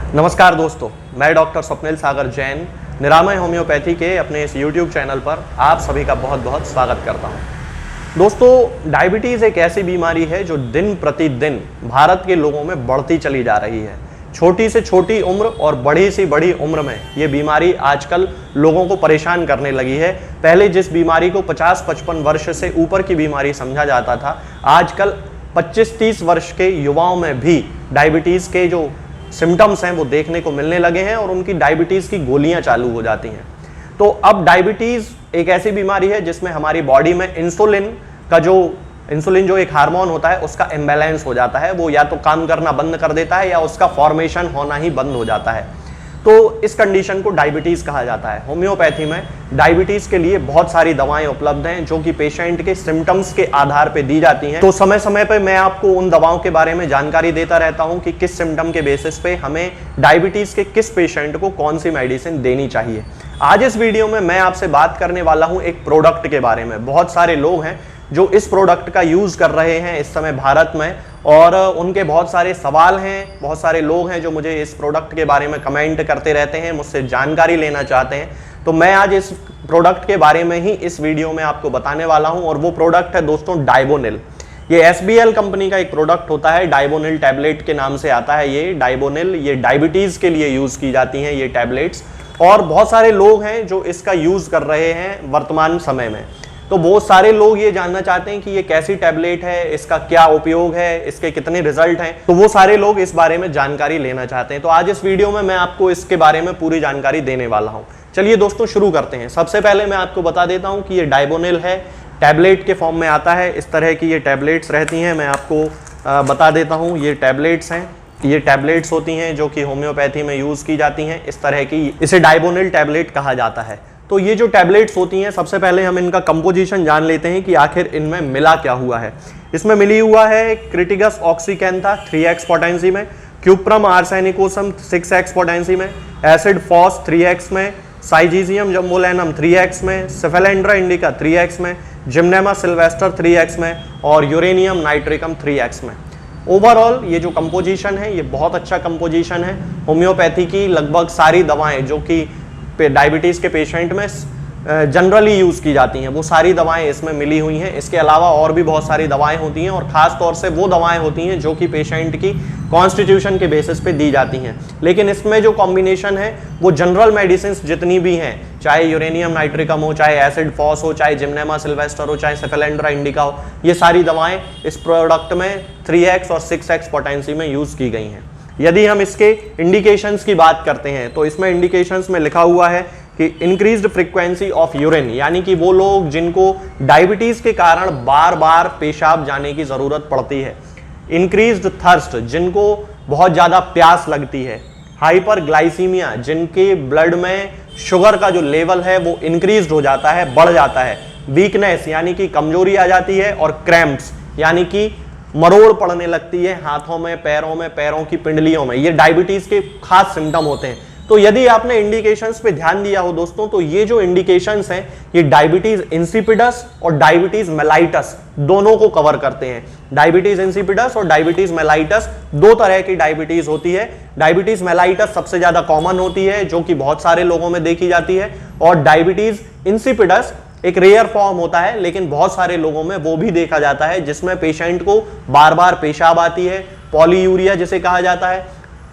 नमस्कार दोस्तों, मैं डॉक्टर स्वप्निल सागर जैन निरामय होम्योपैथी के अपने इस YouTube चैनल पर आप सभी का बहुत बहुत स्वागत करता हूं। दोस्तों, डायबिटीज़ एक ऐसी बीमारी है जो दिन प्रतिदिन भारत के लोगों में बढ़ती चली जा रही है। छोटी से छोटी उम्र और बड़ी से बड़ी उम्र में ये बीमारी आजकल लोगों को परेशान करने लगी है। पहले जिस बीमारी को 50-55 वर्ष से ऊपर की बीमारी समझा जाता था, आजकल 25-30 वर्ष के युवाओं में भी डायबिटीज़ के जो सिम्टम्स हैं वो देखने को मिलने लगे हैं और उनकी डायबिटीज़ की गोलियां चालू हो जाती हैं। तो अब डायबिटीज़ एक ऐसी बीमारी है जिसमें हमारी बॉडी में इंसुलिन जो एक हार्मोन होता है उसका इम्बैलेंस हो जाता है। वो या तो काम करना बंद कर देता है या उसका फॉर्मेशन होना ही बंद हो जाता है। तो इस कंडीशन को डायबिटीज़ कहा जाता है। होम्योपैथी में डायबिटीज़ के लिए बहुत सारी दवाएं उपलब्ध हैं जो कि पेशेंट के सिम्टम्स के आधार पर दी जाती हैं। तो समय समय पर मैं आपको उन दवाओं के बारे में जानकारी देता रहता हूं कि किस सिम्टम के बेसिस पे हमें डायबिटीज़ के किस पेशेंट को कौन सी मेडिसिन देनी चाहिए। आज इस वीडियो में मैं आपसे बात करने वाला हूँ एक प्रोडक्ट के बारे में। बहुत सारे लोग हैं जो इस प्रोडक्ट का यूज़ कर रहे हैं इस समय भारत में, और उनके बहुत सारे सवाल हैं। बहुत सारे लोग हैं जो मुझे इस प्रोडक्ट के बारे में कमेंट करते रहते हैं, मुझसे जानकारी लेना चाहते हैं। तो मैं आज इस प्रोडक्ट के बारे में ही इस वीडियो में आपको बताने वाला हूं, और वो प्रोडक्ट है दोस्तों डाइबोनिल। ये SBL कंपनी का एक प्रोडक्ट होता है, डाइबोनिल टैबलेट के नाम से आता है। ये डाइबोनिल ये डायबिटीज़ के लिए यूज़ की जाती हैं ये टैबलेट्स, और बहुत सारे लोग हैं जो इसका यूज़ कर रहे हैं वर्तमान समय में। तो बहुत सारे लोग ये जानना चाहते हैं कि ये कैसी टैबलेट है, इसका क्या उपयोग है, इसके कितने रिजल्ट हैं। तो वो सारे लोग इस बारे में जानकारी लेना चाहते हैं। तो आज इस वीडियो में मैं आपको इसके बारे में पूरी जानकारी देने वाला हूँ। चलिए दोस्तों शुरू करते हैं। सबसे पहले मैं आपको बता देता हूँ कि ये डाइबोनिल है, टैबलेट के फॉर्म में आता है। इस तरह की ये टैबलेट्स रहती हैं। मैं आपको बता देता हूँ, ये टैबलेट्स हैं। ये टैबलेट्स होती हैं जो कि होम्योपैथी में यूज़ की जाती हैं इस तरह की। इसे डाइबोनिल टैबलेट कहा जाता है। तो ये जो टैबलेट्स होती हैं, सबसे पहले हम इनका कंपोजिशन जान लेते हैं कि आखिर इनमें मिला क्या हुआ है। इसमें मिली हुआ है क्रिटिगस ऑक्सीकेंथा 3x पोटेंसी में, क्यूप्रम आर्सेनिकोसम 6x पोटेंसी में, एसिड फॉस 3x में, साइजीजियम जम्बोलेनम 3x में, सेफेलेंड्रा इंडिका 3x में, जिम्नेमा सिल्वेस्टर 3x में, और यूरेनियम नाइट्रिकम 3x में। ओवरऑल ये जो कंपोजिशन है ये बहुत अच्छा कंपोजिशन है। होम्योपैथी की लगभग सारी दवाएं जो कि डायबिटीज़ के पेशेंट में जनरली यूज़ की जाती हैं वो सारी दवाएं इसमें मिली हुई हैं। इसके अलावा और भी बहुत सारी दवाएं होती हैं, और ख़ास तौर से वो दवाएं होती हैं जो कि पेशेंट की कॉन्स्टिट्यूशन के बेसिस पे दी जाती हैं। लेकिन इसमें जो कॉम्बिनेशन है वो जनरल मेडिसिन जितनी भी हैं, चाहे यूरेनियम नाइट्रिकम हो, चाहे एसिड फॉस हो, चाहे जिम्नेमा सिल्वेस्टर हो, चाहे सेफेलेंड्रा इंडिका हो, ये सारी दवाएँ इस प्रोडक्ट में 3x और 6x पोटेंसी में यूज़ की गई हैं। यदि हम इसके इंडिकेशंस की बात करते हैं तो इसमें इंडिकेशंस में लिखा हुआ है कि इंक्रीज्ड फ्रीक्वेंसी ऑफ यूरिन, यानी कि वो लोग जिनको डायबिटीज़ के कारण बार बार पेशाब जाने की ज़रूरत पड़ती है। इंक्रीज्ड थर्स्ट, जिनको बहुत ज़्यादा प्यास लगती है। हाइपरग्लाइसीमिया, जिनके ब्लड में शुगर का जो लेवल है वो इंक्रीज्ड हो जाता है, बढ़ जाता है। वीकनेस, यानी कि कमजोरी आ जाती है। और क्रैम्प्स, यानी कि मरोड़ पड़ने लगती है हाथों में, पैरों की पिंडलियों में। ये डायबिटीज़ के खास सिम्टम होते हैं। तो यदि आपने इंडिकेशंस पे ध्यान दिया हो दोस्तों, तो ये जो इंडिकेशंस हैं ये डायबिटीज़ इंसिपिडस और डायबिटीज़ मेलाइटस दोनों को कवर करते हैं। डायबिटीज़ इंसिपिडस और डायबिटीज़ मेलाइटस दो तरह की डायबिटीज़ होती है। डायबिटीज़ मेलाइटस सबसे ज़्यादा कॉमन होती है जो कि बहुत सारे लोगों में देखी जाती है, और डायबिटीज़ इंसिपिडस एक रेयर फॉर्म होता है लेकिन बहुत सारे लोगों में वो भी देखा जाता है, जिसमें पेशेंट को बार बार पेशाब आती है, पॉलीयूरिया जिसे कहा जाता है,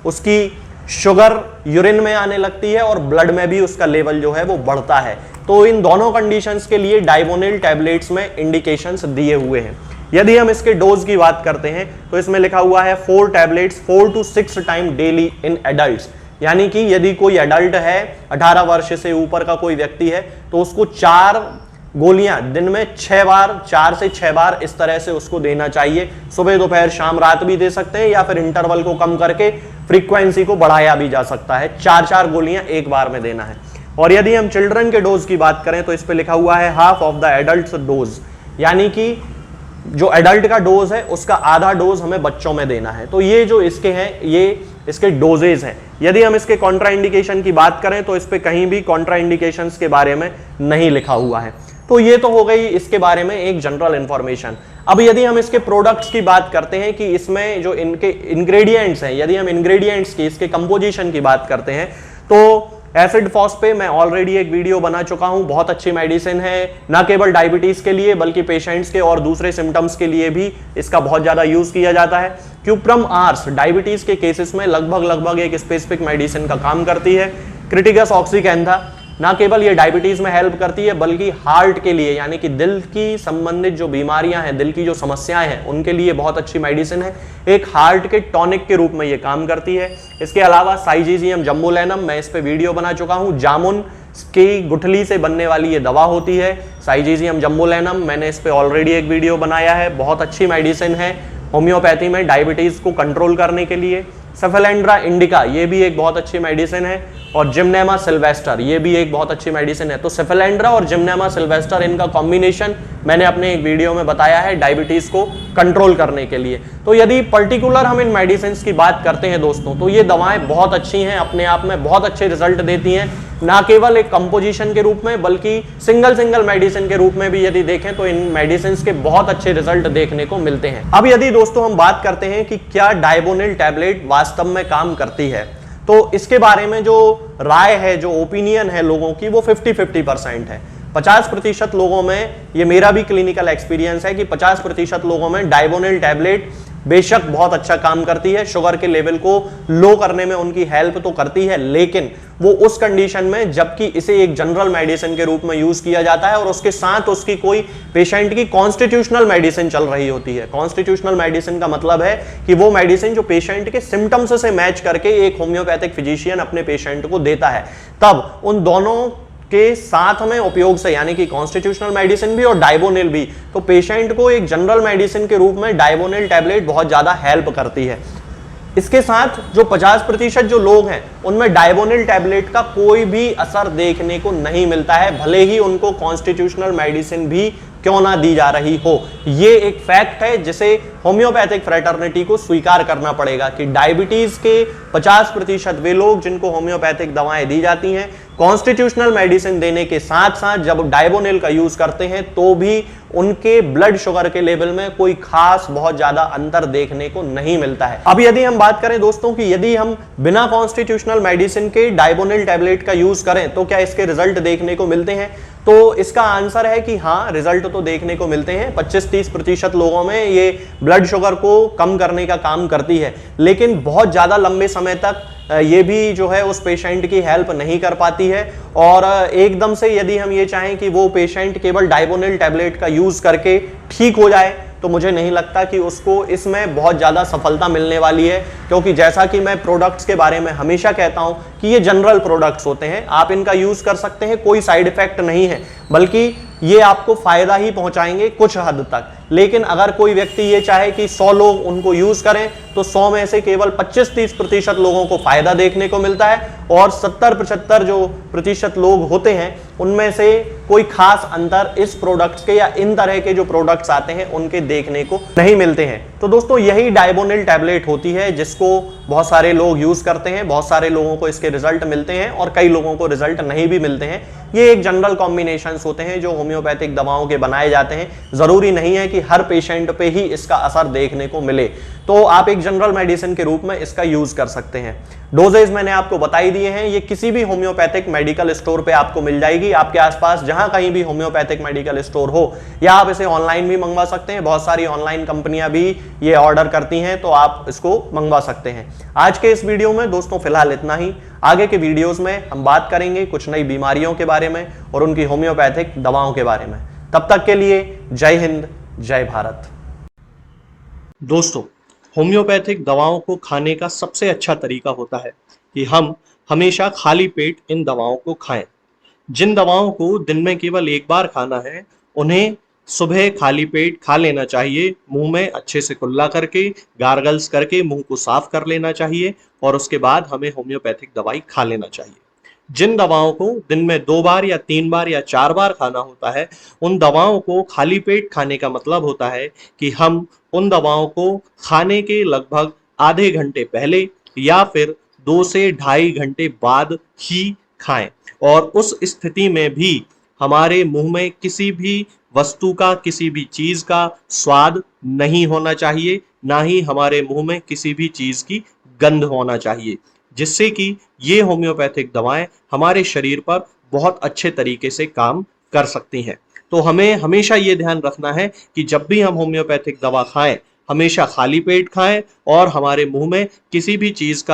उसकी शुगर यूरिन में आने लगती है और ब्लड में भी उसका लेवल जो है वो बढ़ता है। तो इन दोनों कंडीशंस के लिए डाइबोनिल टैबलेट्स में इंडिकेशंस दिए हुए हैं। यदि हम इसके डोज की बात करते हैं तो इसमें लिखा हुआ है 4 tablets 4 to 6 time daily in adults, यानी कि यदि कोई एडल्ट है, 18 वर्ष से ऊपर का कोई व्यक्ति है, तो उसको 4 गोलियां दिन में 6 बार, 4 से 6 बार इस तरह से उसको देना चाहिए। सुबह दोपहर शाम रात भी दे सकते हैं, या फिर इंटरवल को कम करके फ्रीक्वेंसी को बढ़ाया भी जा सकता है। 4 गोलियां एक बार में देना है। और यदि हम चिल्ड्रन के डोज की बात करें तो इस पे लिखा हुआ है half of the adult dose, यानी कि जो एडल्ट का डोज है उसका आधा डोज हमें बच्चों में देना है। तो ये जो इसके हैं ये इसके डोजेज हैं। यदि हम इसके कॉन्ट्रा इंडिकेशन की बात करें तो इस पे कहीं भी कॉन्ट्रा इंडिकेशंस के बारे में नहीं लिखा हुआ है। तो ये तो हो गई इसके बारे में एक जनरल इंफॉर्मेशन। अब यदि हम इसके प्रोडक्ट्स की बात करते हैं कि इसमें जो इनके इंग्रेडिएंट्स हैं, यदि हम इंग्रेडिएंट्स की, इसके कंपोजिशन की बात करते हैं, तो एसिड फॉस पे मैं ऑलरेडी एक वीडियो बना चुका हूं। बहुत अच्छी मेडिसिन है, ना केवल डायबिटीज के लिए बल्कि पेशेंट्स के और दूसरे सिम्टम्स के लिए भी इसका बहुत ज्यादा यूज किया जाता है। क्यूप्रम आर्स डायबिटीज के केसेस में लगभग एक स्पेसिफिक मेडिसिन का काम करती है। क्रिटिकस ऑक्सीकैंथा ना केवल ये डायबिटीज में हेल्प करती है बल्कि हार्ट के लिए, यानी कि दिल की संबंधित जो बीमारियां हैं, दिल की जो समस्याएं हैं, उनके लिए बहुत अच्छी मेडिसिन है। एक हार्ट के टॉनिक के रूप में ये काम करती है। इसके अलावा साइजीजियम जम्बोलेनम, मैं इस पे वीडियो बना चुका हूं। जामुन की गुठली से बनने वाली ये दवा होती है साइजीजियम जम्बोलेनम, मैंने इस पे ऑलरेडी एक वीडियो बनाया है। बहुत अच्छी मेडिसिन है होम्योपैथी में डायबिटीज को कंट्रोल करने के लिए। सेफेलेंड्रा इंडिका ये भी एक बहुत अच्छी मेडिसिन है, और जिम्नेमा सिल्वेस्टर ये भी एक बहुत अच्छी मेडिसिन है। तो सेफेलेंड्रा और जिम्नेमा सिल्वेस्टर, इनका कॉम्बिनेशन मैंने अपने एक वीडियो में बताया है डायबिटीज को कंट्रोल करने के लिए। तो यदि पर्टिकुलर हम इन मेडिसिन की बात करते हैं दोस्तों, तो ये दवाएं बहुत अच्छी हैं, अपने आप में बहुत अच्छे रिजल्ट देती हैं, ना केवल एक कंपोजिशन के रूप में बल्कि सिंगल मेडिसिन के रूप में भी यदि देखें तो इन मेडिसिन के बहुत अच्छे रिजल्ट देखने को मिलते हैं। अब यदि दोस्तों हम बात करते हैं कि क्या डायबोनिल टैबलेट वास्तव में काम करती है, तो इसके बारे में जो राय है, जो ओपिनियन है लोगों की, वो 50-50% है। 50% लोगों में, ये मेरा भी क्लिनिकल एक्सपीरियंस है कि 50% लोगों में डायबोनिल टैबलेट बेशक बहुत अच्छा काम करती है, शुगर के लेवल को लो करने में उनकी हेल्प तो करती है, लेकिन वो उस कंडीशन में जबकि इसे एक जनरल मेडिसिन के रूप में यूज किया जाता है और उसके साथ उसकी कोई पेशेंट की कॉन्स्टिट्यूशनल मेडिसिन चल रही होती है। कॉन्स्टिट्यूशनल मेडिसिन का मतलब है कि वो मेडिसिन जो पेशेंट के सिम्टम्स से मैच करके एक होम्योपैथिक फिजिशियन अपने पेशेंट को देता है, तब उन दोनों के साथ में उपयोग से, यानी कि कॉन्स्टिट्यूशनल मेडिसिन भी और डायबोनिल भी, तो पेशेंट को एक जनरल मेडिसिन के रूप में डायबोनिल टैबलेट बहुत ज्यादा हेल्प करती है। इसके साथ जो 50% जो लोग हैं उनमें डायबोनिल टैबलेट का कोई भी असर देखने को नहीं मिलता है, भले ही उनको कॉन्स्टिट्यूशनल मेडिसिन भी क्यों ना दी जा रही हो। ये एक फैक्ट है जिसे होम्योपैथिक फ्रेटर्निटी को स्वीकार करना पड़ेगा कि डायबिटीज के 50% वे लोग जिनको होम्योपैथिक दवाएं दी जाती हैं, कॉन्स्टिट्यूशनल मेडिसिन देने के साथ साथ जब डायबोनिल का यूज करते हैं तो भी उनके ब्लड शुगर के लेवल में कोई खास बहुत ज्यादा अंतर देखने को नहीं मिलता है। अब यदि हम बात करें दोस्तों कि यदि हम बिना कॉन्स्टिट्यूशनल मेडिसिन के डायबोनिल टैबलेट का यूज करें तो क्या इसके रिजल्ट देखने को मिलते हैं, तो इसका आंसर है कि हाँ, रिजल्ट तो देखने को मिलते हैं। 25-30% लोगों में ये ब्लड शुगर को कम करने का काम करती है, लेकिन बहुत ज्यादा लंबे समय तक ये भी जो है उस पेशेंट की हेल्प नहीं कर पाती है। और एकदम से यदि हम ये चाहें कि वो पेशेंट केवल डायबोनिल टैबलेट का यूज करके ठीक हो जाए, तो मुझे नहीं लगता कि उसको इसमें बहुत ज़्यादा सफलता मिलने वाली है, क्योंकि जैसा कि मैं प्रोडक्ट्स के बारे में हमेशा कहता हूं कि ये जनरल प्रोडक्ट्स होते हैं, आप इनका यूज़ कर सकते हैं, कोई साइड इफेक्ट नहीं है, बल्कि ये आपको फायदा ही पहुंचाएंगे कुछ हद तक। लेकिन अगर कोई व्यक्ति ये चाहे कि 100 लोग उनको यूज करें तो 100 में से केवल 25-30% लोगों को फायदा देखने को मिलता है, और 70-75 जो प्रतिशत लोग होते हैं उनमें से कोई खास अंतर इस प्रोडक्ट्स के या इन तरह के जो प्रोडक्ट्स आते हैं उनके देखने को नहीं मिलते हैं। तो दोस्तों यही डायबोनिल टैबलेट होती है जिसको बहुत सारे लोग यूज करते हैं, बहुत सारे लोगों को इसके रिजल्ट मिलते हैं और कई लोगों को रिजल्ट नहीं भी मिलते हैं। ये एक जनरल कॉम्बिनेशंस होते हैं जो होम्योपैथिक दवाओं के बनाए जाते हैं, जरूरी नहीं है कि हर पेशेंट पे ही इसका असर देखने को मिले, तो आप एक जनरल मेडिसिन के रूप में इसका यूज कर सकते हैं। डोजेज मैंने आपको बता ही दिए हैं, ये किसी भी होम्योपैथिक मेडिकल स्टोर पे आपको मिल जाएगी, आपके आसपास जहां कहीं भी होम्योपैथिक मेडिकल स्टोर हो, या आप इसे ऑनलाइन भी मंगवा सकते हैं, बहुत सारी ऑनलाइन कंपनियां भी ये ऑर्डर करती हैं, तो आप इसको मंगवा सकते हैं। आज के इस वीडियो में दोस्तों फिलहाल इतना ही। आगे के वीडियोस में हम बात करेंगे कुछ नई बीमारियों के बारे में और उनकी होम्योपैथिक दवाओं के बारे में। तब तक के लिए जय हिंद, जय भारत। दोस्तों, होम्योपैथिक दवाओं को खाने का सबसे अच्छा तरीका होता है कि हम हमेशा खाली पेट इन दवाओं को खाएं। जिन दवाओं को दिन में केवल एक बार खाना है, उन्हें सुबह खाली पेट खा लेना चाहिए, मुंह में अच्छे से कुल्ला करके, गार्गल्स करके मुंह को साफ कर लेना चाहिए, और उसके बाद हमें होम्योपैथिक दवाई खा लेना चाहिए। जिन दवाओं को दिन में 2 बार या 3 बार या 4 बार खाना होता है, उन दवाओं को खाली पेट खाने का मतलब होता है कि हम उन दवाओं को खाने के लगभग आधे घंटे पहले या फिर 2 से ढाई घंटे बाद ही खाएं, और उस स्थिति में भी हमारे मुंह में किसी भी वस्तु का, किसी भी चीज का स्वाद नहीं होना चाहिए, ना ही हमारे मुंह में किसी भी चीज की गंध होना चाहिए, जिससे कि ये होम्योपैथिक दवाएं हमारे शरीर पर बहुत अच्छे तरीके से काम कर सकती हैं। तो हमें हमेशा ये ध्यान रखना है कि जब भी हम होम्योपैथिक दवा खाएं, हमेशा खाली पेट खाएं और हमारे मुंह में किसी भी चीज का